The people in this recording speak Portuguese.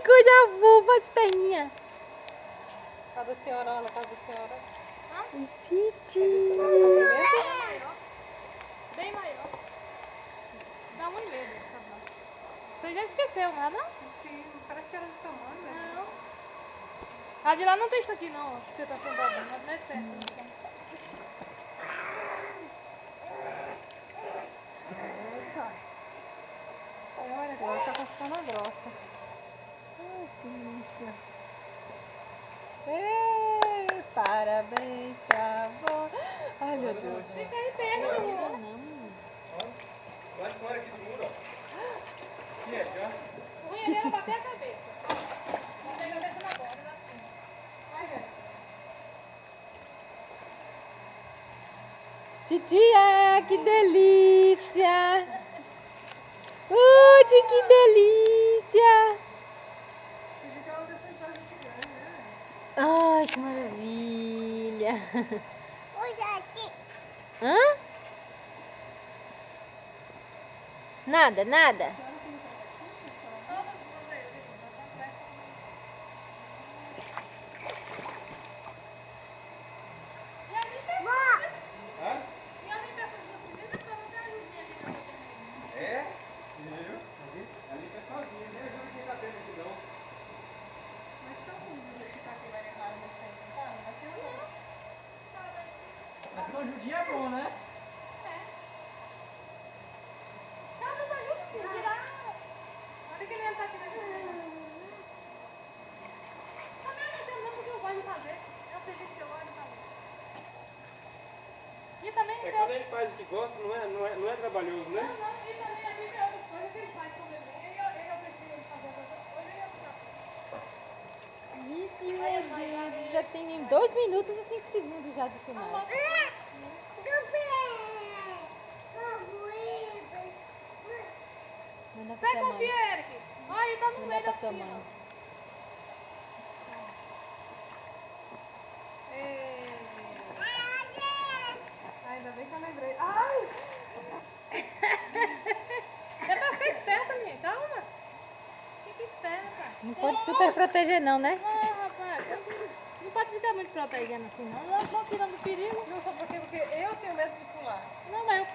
coisa fofa as perninhas. Cadê a senhora? Olha, cadê a senhora? Fiti. Bem maior. Dá uma ideia dessa blusa. Você já esqueceu, não é não? Sim, parece que era desse tamanho, né? Não. A de lá não tem isso aqui não, ó. Você tá sentadinho, mas não é certo. Olha, agora tá com as pernas grossas. Ai, que delícia. Ei, parabéns pra vó. Ai, meu Deus. Fica aí perto, Não, ó. não. Vai fora aqui do muro, ó. Aqui, já. O ruim ali era bater a cabeça. Bater a cabeça na borda, assim. Vai, velho. Titia, que delícia. Que delícia. Ai, que maravilha. Hã? Nada, nada. Hã? E além dessas duas visitas, só não tem ajudinha ali pra você mesmo. É? Viu? Ali tá sozinho, nem ajuda quem tá dentro aqui não. Mas tão ruim do que tá aqui vai levar no centro, tá? Aqui eu não. Mas com ajudinha é bom, né? Cada uma ajuda sim, tirar. Olha que ele tá aqui na cima. Também não sei não porque eu gosto de fazer. É o serviço que eu gosto de fazer. E também É quando a gente faz o que gosta, não é trabalhoso, né? não, e também a gente é outra coisa que ele faz quando ele vem. Eu prefiro fazer outra coisa e eu faço. Vixe, meu Deus. Já tem 2 minutos e 5 segundos já de filmagem. Manda pra Você sua mãe. confia, Eric? Olha, ele tá no Manda meio pra da sua piscina. mãe. Ainda bem que eu lembrei. Ai! É pra ficar esperta, minha. Calma. Fica esperta. Não pode super proteger não, né? Não, rapaz. Não pode ficar muito protegendo assim, não. Nós estamos tirando o perigo. Não, só porque eu tenho medo de pular. Não, mas eu